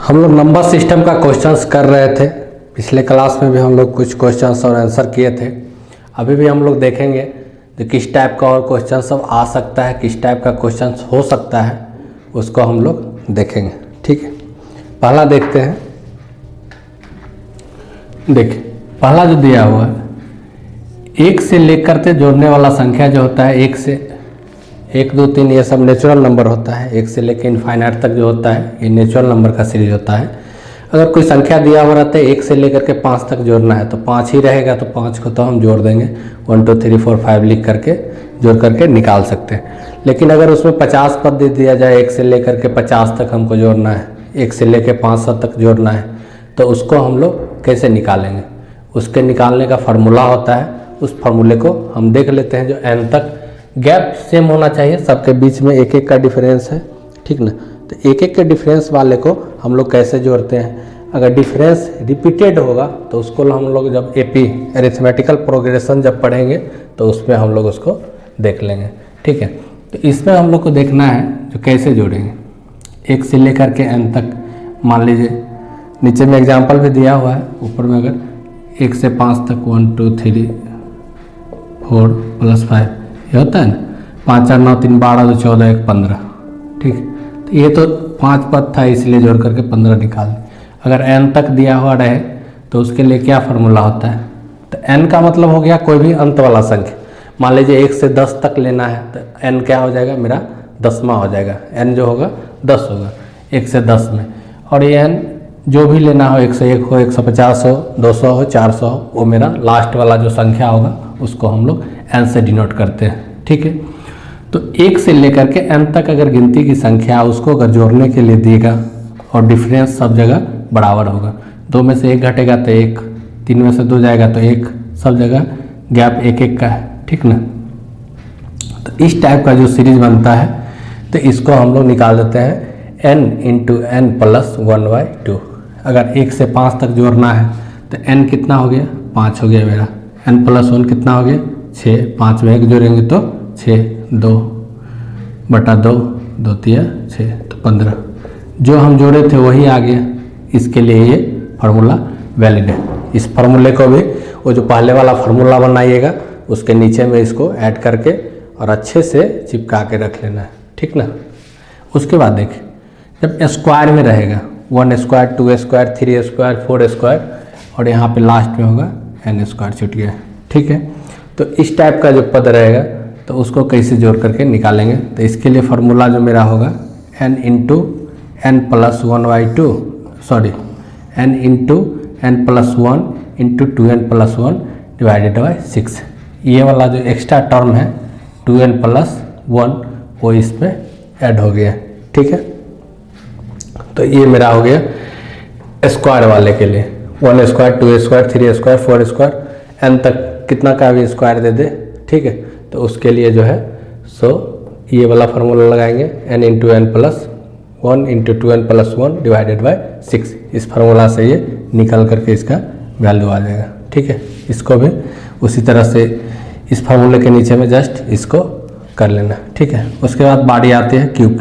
हम लोग number system का क्वेश्चंस कर रहे थे। पिछले क्लास में भी हम लोग कुछ क्वेश्चंस और आंसर किए थे। अभी भी हम लोग देखेंगे तो किस टाइप का और क्वेश्चन सब आ सकता है, किस टाइप का क्वेश्चंस हो सकता है, उसको हम लोग देखेंगे। ठीक है, पहला देखते हैं। देखिए पहला जो दिया हुआ है, एक से लेकर के जोड़ने वाला संख्या जो होता है, एक से 1 2 3 ये सब नेचुरल नंबर होता है। एक से लेकर इनफाइनाइट तक जो होता है ये नेचुरल नंबर का सीरीज होता है। अगर कोई संख्या दिया हुआ रहता है 1 से लेकर के 5 तक जोड़ना है तो 5 ही रहेगा, तो 5 को तो हम जोड़ देंगे 1 2 3 4 5 लिख करके जोड़ करके निकाल सकते हैं। लेकिन अगर उसमें 50 पद दे दिया जाए, 1 से लेकर के 50 तक हमको जोड़ना है, 1 से लेकर 500 तक जोड़ना है, तो उसको हम लोग कैसे निकालेंगे? उसके निकालने का फार्मूला होता है। उस फार्मूले को हम देख लेते हैं। जो n तक गैप सेम होना चाहिए, सबके बीच में 1 1 का डिफरेंस है, ठीक ना। तो 1 1 के डिफरेंस वाले को हम लोग कैसे जोड़ते हैं? अगर डिफरेंस रिपीटेड होगा तो उसको हम लोग जब एपी अरिथमेटिकल प्रोग्रेशन जब पढ़ेंगे तो उसमें हम लोग उसको देख लेंगे। ठीक है, तो इसमें हम लोग को देखना है जो कैसे जोड़ेंगे 1 से लेकर के n तक। मान लीजिए नीचे में एग्जाम्पल भी दिया हुआ है, ऊपर में अगर 1 से 5 तक 1 2 3 4 + 5 ये होता है ना, 5 4 9 3 12 2 14 1 15। ठीक, तो ये तो 5 पद था इसलिए जोड़ करके 15 निकाल। अगर n तक दिया हुआ रहे तो उसके लिए क्या फार्मूला होता है? तो n का मतलब हो गया कोई भी अंत वाला संख्या। मान लीजिए 1 से 10 तक लेना है तो n क्या हो जाएगा? मेरा 10वां हो जाएगा। n जो होगा 10 होगा 1 से 10 में। और ये n जो भी लेना हो, 101 हो, 150 हो, 200 हो, 400 हो, वो मेरा लास्ट वाला जो संख्या होगा उसको हम लोग n से डिनोट करते हैं। ठीक है, तो 1 से लेकर के n तक अगर गिनती की संख्या उसको अगर जोड़ने के लिए देगा और डिफरेंस सब जगह बराबर होगा, 2 में से 1 घटेगा तो 1, 3 में से 2 जाएगा तो 1, सब जगह गैप 1 1 का है। ठीक ना, तो इस टाइप का जो सीरीज बनता है तो इसको हम लोग निकाल देते हैं n × n + 1/2। अगर 1 से 5 तक जोड़ना है तो n कितना हो गया? 5 हो गया मेरा। n + 1 कितना हो गया? 6। 5 में 1 जोड़ेंगे तो 6, 2 बटा 2, 2 3 6, तो 15। जो हम जोड़े थे वही आ गया। इसके लिए ये फार्मूला वैलिड है। इस फार्मूले को भी वो जो पहले वाला फार्मूला बनाइएगा उसके नीचे में इसको ऐड करके और अच्छे से चिपका के रख लेना है। ठीक ना, उसके बाद देखिए जब स्क्वायर में रहेगा 1 स्क्वायर 2 स्क्वायर 3 स्क्वायर 4 स्क्वायर और यहाँ पे लास्ट में होगा n स्क्वायर छूट गया। ठीक है, तो इस टाइप का जो पद रहेगा तो उसको कैसे जोड़ करके निकालेंगे? तो इसके लिए फार्मूला जो मेरा होगा n × n + 1/2, sorry n × n + 1 × 2n + 1 / 6। ये वाला जो एक्स्ट्रा टर्म है 2n + 1 वो इस पे ऐड हो गया। ठीक है, तो ये मेरा हो गया स्क्वायर वाले के लिए 1 square 2 square 3 square 4 square n तक कितना का भी स्क्वायर दे दे। ठीक है, तो उसके लिए जो है ये वाला फार्मूला लगाएंगे n × n + 1 × 2n + 1 / 6। इस फार्मूला से ये निकल करके इसका वैल्यू आ जाएगा। ठीक है, इसको भी उसी तरह से इस फार्मूले के नीचे में जस्ट इसको कर लेना। ठीक है, उसके बाद बारी आती है cube,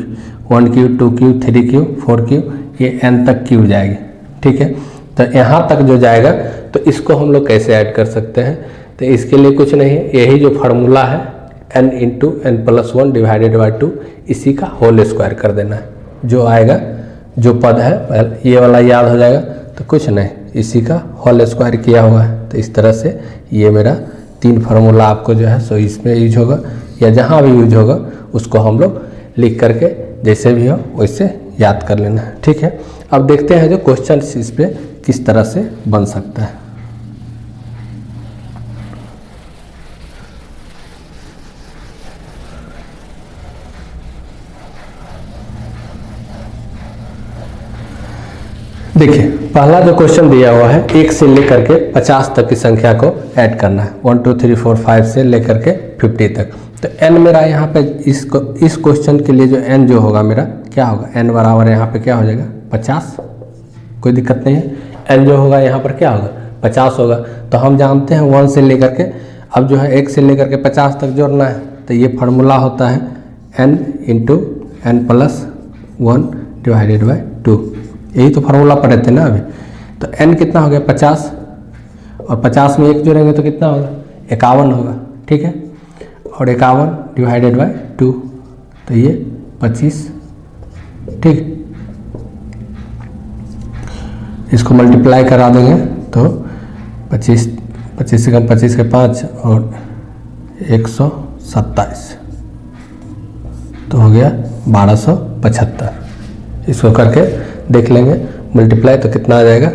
1 cube 2 cube 3 cube 4 cube, ये n तक क्यूब जाएगी। ठीक है, तो यहाँ तक जो जाएगा तो इसको हम लोग कैसे ऐड कर सकते हैं? तो इसके लिए कुछ नहीं है, यही जो फार्मूला है n × n + 1 / 2 इसी का होल स्क्वायर कर देना है। जो आएगा जो पद है ये वाला याद हो जाएगा, तो कुछ नहीं इसी का होल स्क्वायर किया हुआ है। तो इस तरह से ये मेरा 3 फार्मूला आपको जो है सो इसमें यूज होगा या जहाँ भी यूज होगा उसको हम लोग लिख करके जैसे भी हो वैसे याद कर लेना है। ठीक है, अब देखते हैं जो क्वेश्चन इस पे किस तरह से बन सकता है। देखिए पहला जो क्वेश्चन दिया हुआ है 1 से लेकर के 50 तक की संख्या को ऐड करना है। 1 2 3 4 5 से लेकर के 50 तक। तो n मेरा यहाँ पे इस क्वेश्चन के लिए जो n जो होगा मेरा क्या होगा? n बराबर यहाँ पे क्या हो जाएगा? 50। कोई दिक्कत नहीं है। n जो होगा यहाँ पर क्या होगा? 50 होगा। तो हम जानते हैं 1 से लेकर के अब जो है 1 से लेकर के 50 तक जोड़ना है। तो ये फार्मूला होता है n × n + 1 / 2। यही तो फार्मूला पढ़े थे ना अभी। तो n कितना हो गया 50, और 50 में 1 जोड़ेंगे तो कितना होगा 51 होगा, ठीक है। और 51 डिवाइडेड बाय 2, तो ये 25, ठीक। इसको मल्टीप्लाई करा देंगे तो 25 से कम 25 के 5 और 127, तो हो गया 1275। इसको करके देख लेंगे मल्टीप्लाई तो कितना आ जाएगा,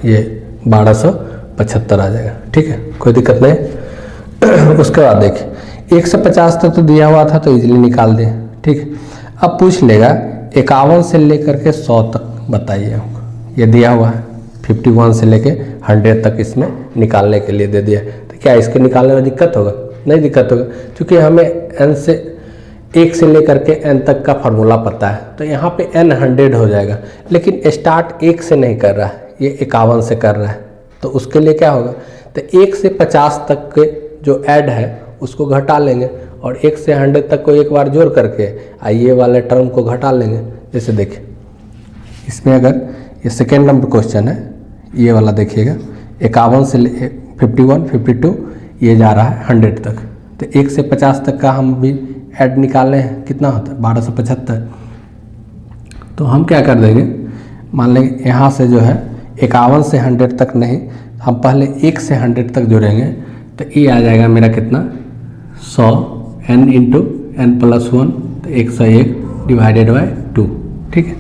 ये 1275 आ जाएगा, ठीक है, कोई दिक्कत नहीं। उसके बाद देखिए 1 से 50 तक तो दिया हुआ था तो इजीली निकाल दें, ठीक है। अब पूछ लेगा 51 से लेकर के 100 तक बताइए हमको, ये दिया हुआ है 51 से लेके 100 तक इसमें निकालने के लिए दे दिया। तो क्या इसके निकालने में दिक्कत होगा? नहीं दिक्कत होगा, क्योंकि हमें n से 1 से लेकर के n तक का फार्मूला पता है। तो यहाँ पे n 100 हो जाएगा, लेकिन स्टार्ट 1 से नहीं कर रहा है, ये 51 से कर रहा है। तो उसके लिए क्या होगा, तो 1 से 50 तक के जो ऐड है उसको घटा लेंगे, और 1 से 100 तक को एक बार जोड़ करके ये वाले टर्म को घटा लेंगे। जैसे देखिए इसमें अगर ये सेकेंड नंबर क्वेश्चन है, ये वाला देखिएगा 51 से 51, 52 ये जा रहा है 100 तक। तो 1 से 50 तक का हम भी ऐड निकाले हैं, कितना होता है 1275। तो हम क्या कर देंगे, मान लेंगे यहाँ से जो है 51 से 100 तक नहीं, हम पहले 1 से 100 तक जोड़ेंगे। तो ये आ जाएगा मेरा कितना 100 n इंटू n प्लस 1, तो 101 डिवाइडेड बाय 2, ठीक है।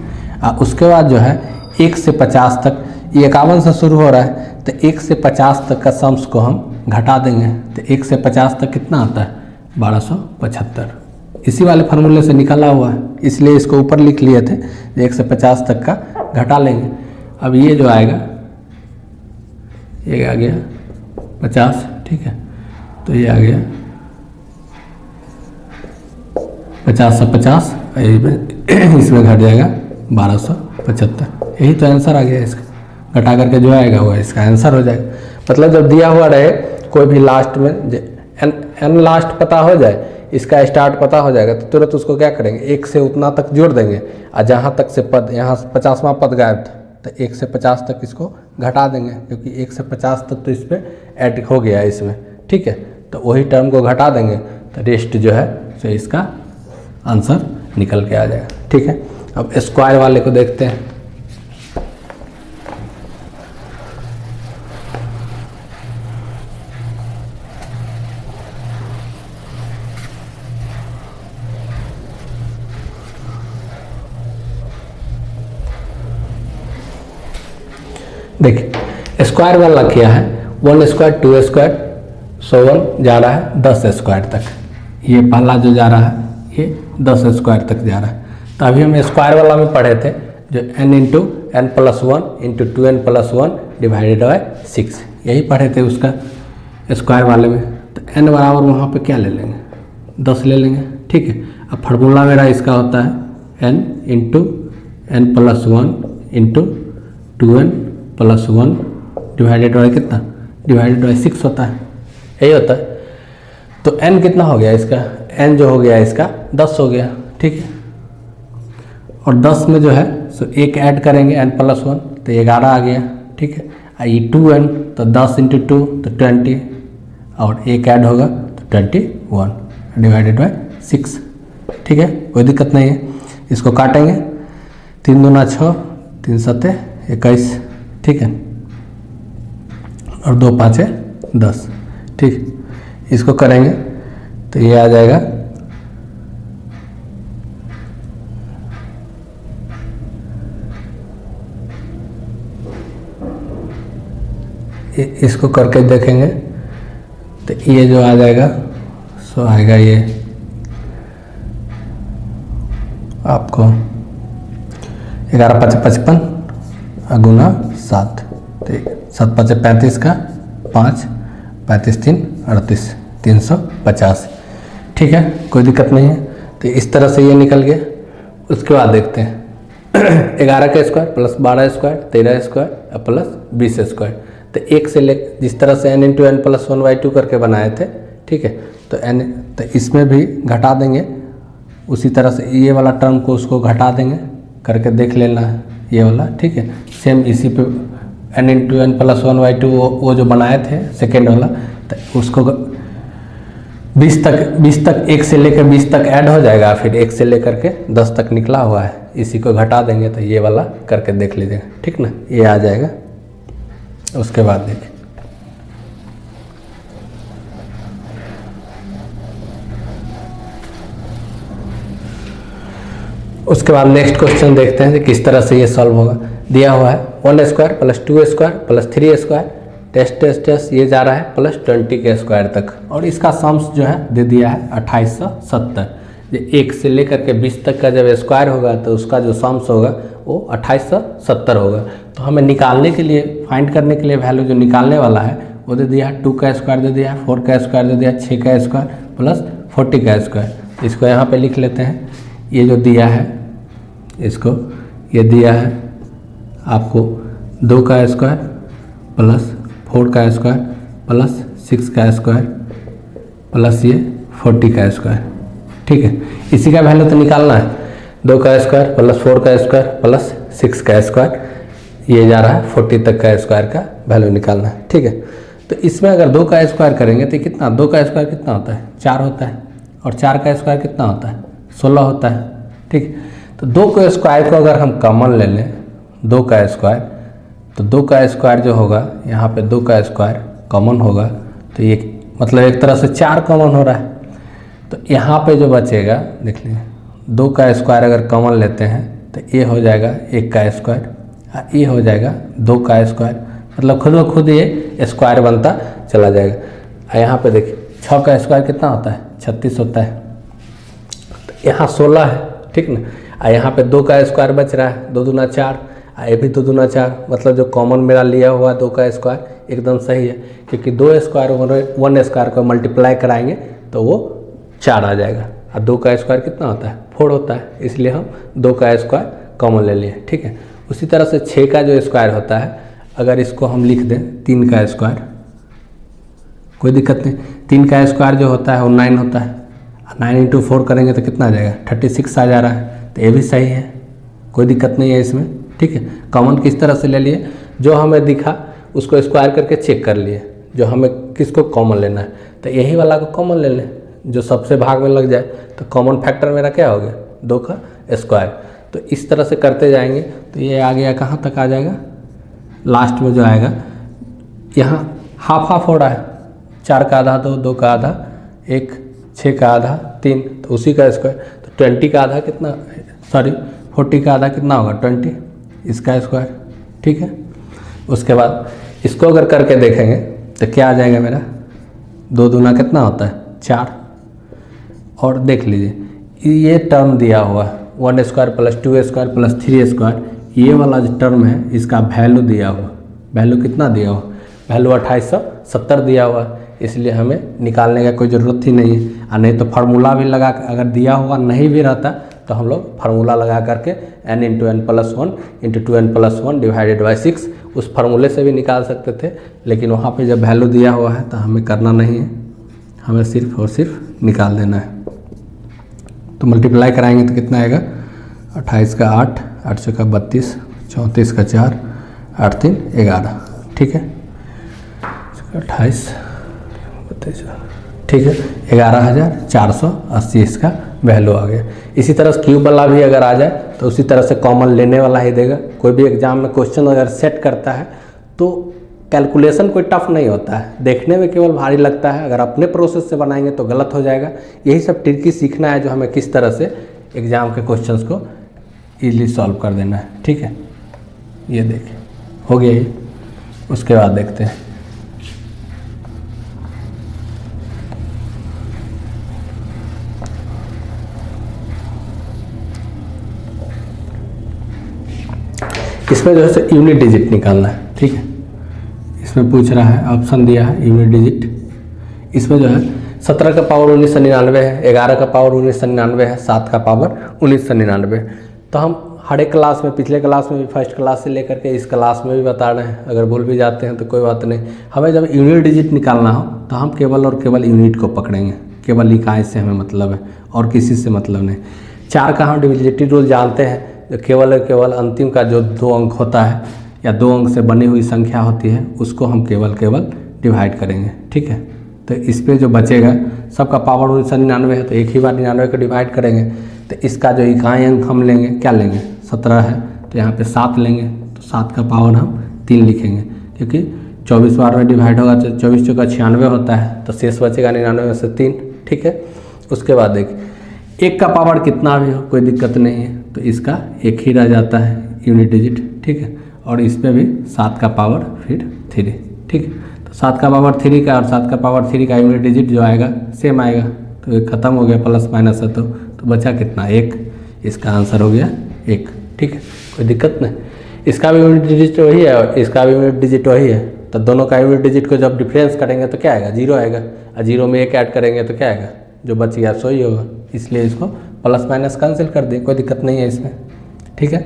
उसके बाद जो है 1 से 50 तक, ये 51 से शुरू हो रहा है, तो 1 से 50 तक का सम्स को हम घटा देंगे। तो 1 से 50 तक कितना आता है 1275। इसी वाले फार्मूले से निकाला हुआ है, इसलिए इसको ऊपर लिख लिए थे, 1 से 50 तक का घटा लेंगे। अब ये जो आएगा ये आ गया 50, ठीक है, तो ये आ गया 50 से 50, इसमें घट जाएगा 1275। यही तो आंसर आ गया इसका, घटा करके जो आएगा वो इसका आंसर हो जाएगा। मतलब जब दिया हुआ रहे कोई भी लास्ट में n लास्ट पता हो जाए, इसका स्टार्ट पता हो जाएगा, तो तुरंत उसको क्या करेंगे 1 से उतना तक जोड़ देंगे, और जहाँ तक से पद, यहाँ 50वां पद गायब था तो 1 से 50 तक इसको घटा देंगे, क्योंकि 1 से 50 तक तो इस पर ऐड हो गया इसमें, ठीक है। तो वही टर्म को घटा देंगे, तो रेस्ट जो है तो इसका आंसर निकल के आ जाएगा, ठीक है। अब स्क्वायर वाले को देखते हैं। देखिए स्क्वायर वाला किया है 1 स्क्वायर 2 स्क्वायर सो 1 जा रहा है 10 स्क्वायर तक, ये पहला जो जा रहा है ये 10 स्क्वायर तक जा रहा है। तो अभी हम स्क्वायर वाला में पढ़े थे जो n into n plus 1 into 2n plus 1 divided by 6, यही पढ़े थे उसका स्क्वायर वाले में। तो n बराबर वहाँ पे क्या ले लेंगे 10 ले लेंगे, ठीक है। अब फार्मूला मेरा इसका होता है n into n plus 1 into 2n plus 1 divided by कितना, डिवाइडेड बाय 6 होता है, यही होता है। तो n कितना हो गया इसका, n जो हो गया इसका 10 हो गया, ठीक है। और 10 में जो है सो एक ऐड करेंगे n प्लस 1, तो 11 आ गया, ठीक है। ये 2n तो 10 इंटू 2 तो 20, और एक ऐड होगा तो 21 डिवाइडेड बाय 6, ठीक है, कोई दिक्कत नहीं है। इसको काटेंगे 3 दूना 6, 3 सत्ते 21, ठीक है, और 2 पाँचे 10, ठीक। इसको करेंगे तो ये आ जाएगा इसको करके देखेंगे तो ये जो आ जाएगा सो आएगा ये आपको 11 5 55 गुना 7, ठीक, 7 5 35 का 5, 35 3 38, 350, ठीक है, कोई दिक्कत नहीं है। तो इस तरह से ये निकल गया। उसके बाद देखते हैं 11 का square plus 12 square 13 square plus 20 square. तो एक से ले जिस तरह से n इंटू एन प्लस 1/2 करके बनाए थे, ठीक है, तो n तो इसमें भी घटा देंगे उसी तरह से, ये वाला टर्म को उसको घटा देंगे करके देख लेना है। ये वाला, ठीक है। सेम इसी पे n इंटू एन प्लस 1/2 वो जो बनाए थे सेकेंड वाला, तो उसको 20 तक 1 से लेकर 20 तक ऐड हो जाएगा, फिर 1 से लेकर के 10 तक निकला हुआ है, इसी को घटा देंगे तो ये वाला करके देख लीजिएगा, ठीक ना, ये आ जाएगा। उसके बाद देखिए उसके बाद नेक्स्ट क्वेश्चन देखते हैं कि किस तरह से ये सॉल्व होगा। दिया हुआ है 1 square plus 2 square plus 3 square test ये जा रहा है प्लस 20 के स्क्वायर तक, और इसका सम्स जो है दे दिया है 2870। ये 1 से लेकर के 20 तक का जब स्क्वायर होगा तो उसका जो सम्स होगा वो 2870 होगा। तो हमें निकालने के लिए, फाइंड करने के लिए वैल्यू जो निकालने वाला है वो दे दिया है 2 का स्क्वायर दे दिया है, 4 का स्क्वायर दे दिया है, 6 का स्क्वायर प्लस 40 का स्क्वायर। इसको यहाँ पे लिख लेते हैं। ये जो दिया है इसको, ये दिया है आपको 2 का स्क्वायर प्लस 4 का स्क्वायर प्लस 6 का स्क्वायर प्लस ये 40 का स्क्वायर, ठीक है। इसी का वैल्यू तो निकालना है, 2 का स्क्वायर प्लस 4 का स्क्वायर प्लस 6 का स्क्वायर, ये जा रहा है 40 तक का स्क्वायर का वैल्यू निकालना है, ठीक है। तो इसमें अगर 2 का स्क्वायर करेंगे तो कितना, 2 का स्क्वायर कितना होता है, 4 होता है, और 4 का स्क्वायर कितना होता है, 16 होता है, ठीक। तो 2 के स्क्वायर को अगर हम कॉमन ले लें, 2 का स्क्वायर, तो 2 का स्क्वायर जो होगा यहाँ पे 2 का स्क्वायर कॉमन होगा, तो ये मतलब एक तरह से 4 कॉमन हो रहा है। तो यहाँ पे जो बचेगा देख लीजिए, 2 का स्क्वायर अगर कॉमन लेते हैं तो ये हो जाएगा 1 का स्क्वायर, ये हो जाएगा 2 का स्क्वायर, मतलब खुद ब खुद ये स्क्वायर बनता चला जाएगा। यहाँ पे देखिए 6 का स्क्वायर कितना होता है, 36 होता है, तो यहाँ 16 है, ठीक ना। यहाँ पे 2 का स्क्वायर बच रहा है, 2 दूना 4, ये भी 2 दूना 4, मतलब जो कॉमन मेरा लिया हुआ 2 का स्क्वायर एकदम सही है, क्योंकि 2 स्क्वायर 1 स्क्वायर को मल्टीप्लाई कराएंगे तो वो 4 आ जाएगा, और 2 का स्क्वायर कितना होता है, 4 होता है, इसलिए हम 2 का स्क्वायर कॉमन ले लिए, ठीक है। उसी तरह से 6 का जो स्क्वायर होता है, अगर इसको हम लिख दें 3 का स्क्वायर, कोई दिक्कत नहीं, 3 का स्क्वायर जो होता है वो 9 होता है, 9 इंटू 4 करेंगे तो कितना आ जाएगा, 36 आ जा रहा है, तो ये भी सही है, कोई दिक्कत नहीं है इसमें, ठीक है। कॉमन किस तरह से ले लिए, जो हमें दिखा उसको स्क्वायर करके चेक कर लिए, जो हमें किसको कॉमन लेना है, तो यही वाला को कॉमन ले लें, जो सबसे भाग में लग जाए। तो कॉमन फैक्टर मेरा क्या हो गया, 2 का स्क्वायर। तो इस तरह से करते जाएंगे तो ये आ गया, कहाँ तक आ जाएगा, लास्ट में जो आएगा यहाँ हाफ हाफ हो रहा है, 4 का आधा 2, 2 का आधा 1, 6 का आधा 3, तो उसी का स्क्वायर। तो 20 का आधा कितना, सॉरी 40 का आधा कितना होगा, 20, इसका स्क्वायर, ठीक है। उसके बाद इसको अगर करके देखेंगे तो क्या आ जाएगा मेरा, 2 दूना कितना होता है, 4, और देख लीजिए ये टर्म दिया हुआ है 1 square plus 2 square plus 3 square, ये वाला जो टर्म है इसका वैल्यू दिया हुआ, वैल्यू कितना दिया हुआ, वैल्यू 2870 दिया हुआ है, इसलिए हमें निकालने का कोई ज़रूरत ही नहीं है। और नहीं तो फार्मूला भी लगा, अगर दिया हुआ नहीं भी रहता तो हम लोग फार्मूला लगा करके n into N plus 1 into 2n plus 1 divided by 6 उस फार्मूले से भी निकाल सकते थे, लेकिन वहाँ पे जब वैल्यू दिया हुआ है तो हमें करना नहीं है, हमें सिर्फ और सिर्फ निकाल देना है। तो मल्टीप्लाई कराएंगे तो कितना आएगा, 28 का 8, 8 से का 32, 34 का 4, 8 3 11, ठीक है, 28 32, ठीक है, 11,480 इसका वैल्यू आ गया। इसी तरह से क्यूब वाला भी अगर आ जाए तो उसी तरह से कॉमन लेने वाला ही देगा। कोई भी एग्जाम में क्वेश्चन अगर सेट करता है तो कैलकुलेशन कोई टफ नहीं होता है, देखने में केवल भारी लगता है, अगर अपने प्रोसेस से बनाएंगे तो गलत हो जाएगा। यही सब ट्रिकी सीखना है, जो हमें किस तरह से एग्ज़ाम के क्वेश्चंस को ईजिली सॉल्व कर देना है, ठीक है। ये देखिए हो गया ये। उसके बाद देखते हैं इसमें जो है यूनिट डिजिट निकालना है, ठीक है। इसमें पूछ रहा है, ऑप्शन दिया है यूनिट डिजिट। इसमें जो है 17 का पावर 1999 है, 11 का पावर 1999 है, 7 का पावर 1999। तो हम हर एक क्लास में, पिछले क्लास में भी, फर्स्ट क्लास से लेकर के इस क्लास में भी बता रहे हैं, अगर भूल भी जाते हैं तो कोई बात नहीं। हमें जब यूनिट डिजिट निकालना हो तो हम केवल और केवल यूनिट को पकड़ेंगे, केवल इकाई से हमें मतलब है और किसी से मतलब नहीं। 4 का हम डिविजिबिलिटी रूल जानते हैं, जो केवल अंतिम का जो 2 अंक होता है या 2 अंक से बनी हुई संख्या होती है उसको हम केवल डिवाइड करेंगे। ठीक है, तो इस पे जो बचेगा, सबका पावर 99 है तो एक ही बार 99 को डिवाइड करेंगे। तो इसका जो इकाई अंक हम लेंगे, क्या लेंगे, 17 है तो यहाँ पे 7 लेंगे, तो 7 का पावर हम 3 लिखेंगे, क्योंकि 24 बार में डिवाइड होगा तो 24 चौका 96 होता है, तो शेष बचेगा 99 में से 3। ठीक है, उसके बाद देखिए 1 का पावर कितना भी हो कोई दिक्कत नहीं है, तो इसका 1 ही रह जाता है यूनिट डिजिट। ठीक है, और इस पर भी 7 का पावर फिर 3। ठीक है, तो 7 का पावर 3 का और 7 का पावर 3 का यूनिट डिजिट जो आएगा सेम आएगा, तो ये खत्म हो गया, प्लस माइनस है तो बचा कितना, 1। इसका आंसर हो गया 1। ठीक है, कोई दिक्कत नहीं। इसका भी यूनिट डिजिट वही है और इसका भी यूनिट डिजिट वही है, तो दोनों का यूनिट डिजिट को जब डिफरेंस करेंगे तो क्या आएगा, 0 आएगा, और 0 में 1 ऐड करेंगे तो क्या आएगा, जो बच गया सो ही होगा। इसलिए इसको प्लस माइनस कैंसिल कर दें, कोई दिक्कत नहीं है इसमें। ठीक है,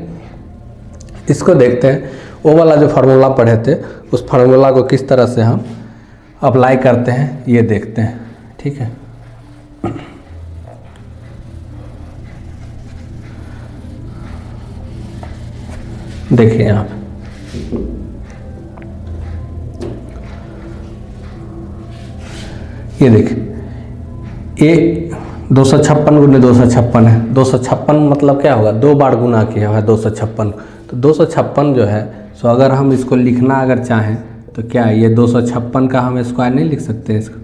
इसको देखते हैं, वो वाला जो फार्मूला पढ़े थे उस फार्मूला को किस तरह से हम अप्लाई करते हैं ये देखते हैं। ठीक है, देखिए यहाँ पे ये देखिए, ये 256 गुने 256 है। 256 मतलब क्या होगा, 2 बार गुना किया है 256, तो 256 जो है सो अगर हम इसको लिखना अगर चाहें तो क्या ये 256 का हम स्क्वायर नहीं लिख सकते हैं इसको,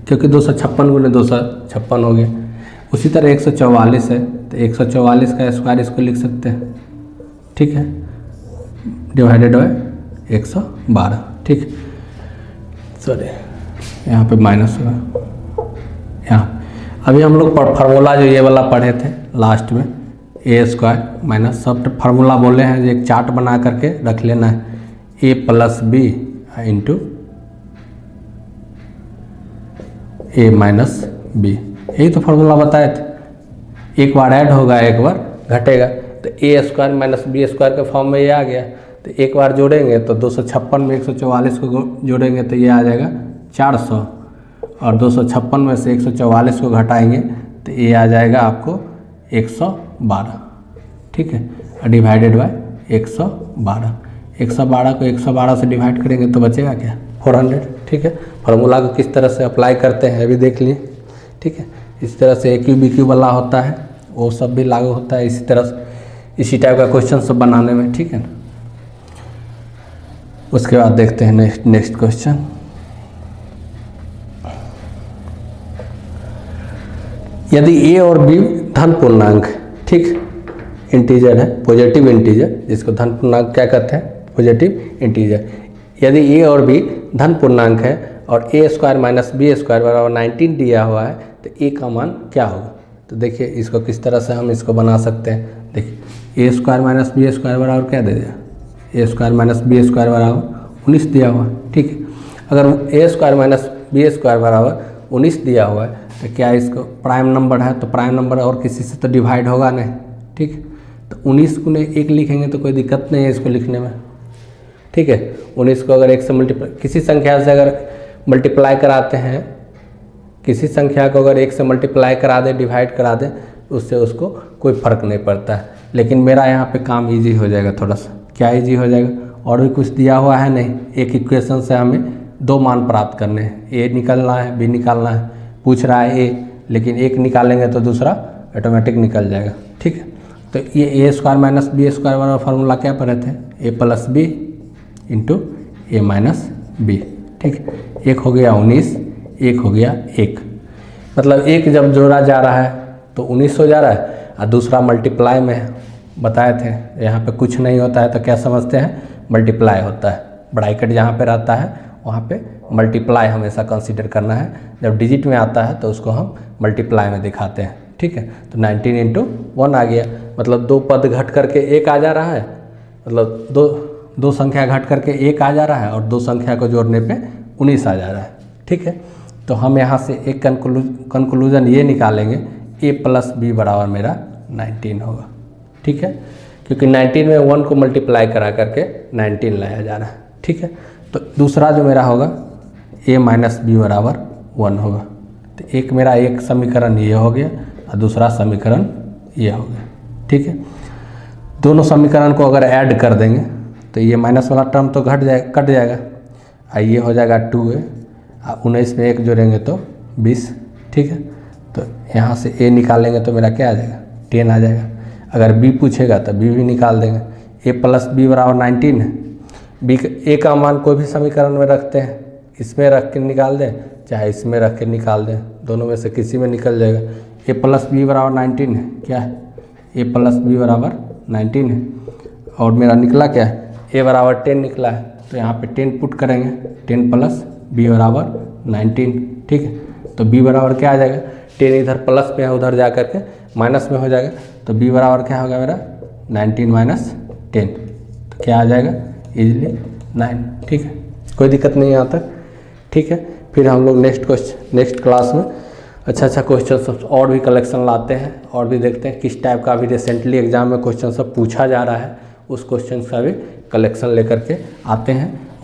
क्योंकि 256 गुने 256 हो गया। उसी तरह 144 है तो 144 का स्क्वायर इसको लिख सकते हैं। ठीक है, डिवाइडेड बाय 112। ठीक, सॉरी यहाँ पे माइनस होगा यहाँ। अभी हम लोग फार्मूला जो ये वाला पढ़े थे लास्ट में, ए स्क्वायर माइनस, सब फार्मूला बोले हैं, एक चार्ट बना करके रख लेना है, ए प्लस बी इंटू ए माइनस बी, यही तो फार्मूला बताए थे। एक बार ऐड होगा एक बार घटेगा, तो ए स्क्वायर माइनस बी स्क्वायर के फॉर्म में ये आ गया। तो एक बार जोड़ेंगे तो 256 में 144 को जोड़ेंगे तो ये आ जाएगा 400, और 256 में से 144 को घटाएंगे तो ये आ जाएगा आपको 112। ठीक है, डिवाइडेड बाय 112। 112 को 112 से डिवाइड करेंगे तो बचेगा क्या, 400। ठीक है, फार्मूला को किस तरह से अप्लाई करते हैं अभी देख लिए। ठीक है, इस तरह से AQ BQ वाला होता है, वो सब भी लागू होता है इसी तरह से, इसी टाइप का क्वेश्चन सब बनाने में। ठीक है ना, उसके बाद देखते हैं नेक्स्ट क्वेश्चन। यदि ए और बी धन पूर्णांक, ठीक, इंटीजर है, पॉजिटिव इंटीजर, जिसको धन पूर्णांक क्या कहते हैं, पॉजिटिव इंटीजर। यदि ए और बी धन पूर्णांक है और ए स्क्वायर माइनस बी स्क्वायर बराबर 19 दिया हुआ है, तो ए का मान क्या होगा। तो देखिए इसको किस तरह से हम इसको बना सकते हैं। देखिए ए स्क्वायर माइनस बी स्क्वायर बराबर क्या दे दिया, ए स्क्वायर माइनस बी स्क्वायर बराबर 19 दिया हुआ है। ठीक है, अगर ए स्क्वायर माइनस बी स्क्वायर बराबर 19 दिया हुआ है तो क्या इसको प्राइम नंबर है, तो प्राइम नंबर और किसी से तो डिवाइड होगा नहीं। ठीक, तो 19 गुने 1 लिखेंगे तो कोई दिक्कत नहीं है इसको लिखने में। ठीक है, 19 को अगर 1 से मल्टीप्लाई, किसी संख्या से अगर मल्टीप्लाई कराते हैं, किसी संख्या को अगर 1 से मल्टीप्लाई करा दें, डिवाइड करा दें, उससे उसको कोई फ़र्क नहीं पड़ता है। लेकिन मेरा यहाँ पे काम इजी हो जाएगा थोड़ा सा। क्या इजी हो जाएगा, और भी कुछ दिया हुआ है नहीं, एक इक्वेशन से हमें 2 मान प्राप्त करने हैं, ए निकालना है बी निकालना है। पूछ रहा है ए, लेकिन एक निकालेंगे तो दूसरा ऑटोमेटिक निकल जाएगा। ठीक है, तो ये ए स्क्वायर माइनस बी स्क्वायर वाला फार्मूला क्या पढ़े थे, ए प्लस बी इंटू ए माइनस बी। ठीक, एक हो गया 19, एक हो गया 1, मतलब एक जब जोड़ा जा रहा है तो 19 हो जा रहा है, और दूसरा मल्टीप्लाई में बताए थे यहाँ पे कुछ नहीं होता है तो क्या समझते हैं, मल्टीप्लाई होता है। ब्रैकेट जहाँ पे रहता है वहाँ पे मल्टीप्लाई हमेशा कंसीडर करना है। जब डिजिट में आता है तो उसको हम मल्टीप्लाई में दिखाते हैं। ठीक है, तो 19 इंटू 1 आ गया, मतलब 2 पद घट करके 1 आ जा रहा है, मतलब दो संख्या घट करके 1 आ जा रहा है, और 2 संख्या को जोड़ने पे 19 आ जा रहा है। ठीक है, तो हम यहाँ से एक कंक्लूजन ये निकालेंगे, ए प्लस बी बराबर मेरा 19 होगा। ठीक है, क्योंकि 19 में 1 को मल्टीप्लाई करा करके 19 लाया जा रहा है। ठीक है, तो दूसरा जो मेरा होगा ए माइनस बी बराबर 1 होगा। तो एक मेरा एक समीकरण ये हो गया और दूसरा समीकरण ये हो गया। ठीक है। दोनों समीकरण को अगर ऐड कर देंगे तो ये माइनस वाला टर्म तो कट जाएगा, ये हो जाएगा 2a, 19 में 1 जोड़ेंगे तो 20, ठीक है। तो यहाँ से a निकालेंगे तो मेरा क्या आ जाएगा, 10 आ जाएगा। अगर b पूछेगा तो b भी निकाल देंगे, a प्लस b बराबर 19 है। b a का मान कोई भी समीकरण में रखते हैं, इसमें रख के निकाल दें चाहे इसमें रख के निकाल दें, दोनों में से किसी में निकल जाएगा। a प्लस बी बराबर 19 है, क्या है, a प्लस बी बराबर 19 है। और मेरा निकला क्या है, a बराबर 10 निकला है, तो यहाँ पे 10 पुट करेंगे, 10 प्लस b बराबर 19, ठीक है। तो b बराबर क्या आ जाएगा, 10 इधर प्लस में है, उधर जा करके माइनस में हो जाएगा, तो b बराबर क्या होगा मेरा 19 माइनस 10, तो क्या आ जाएगा इजीली 9, ठीक है। कोई दिक्कत नहीं यहाँ तक, ठीक है। फिर हम लोग नेक्स्ट क्लास में अच्छा क्वेश्चन सब और भी कलेक्शन लाते हैं और भी देखते हैं किस टाइप का भी रिसेंटली एग्जाम में क्वेश्चन सब पूछा जा रहा है, उस क्वेश्चन का भी कलेक्शन लेकर के आते हैं।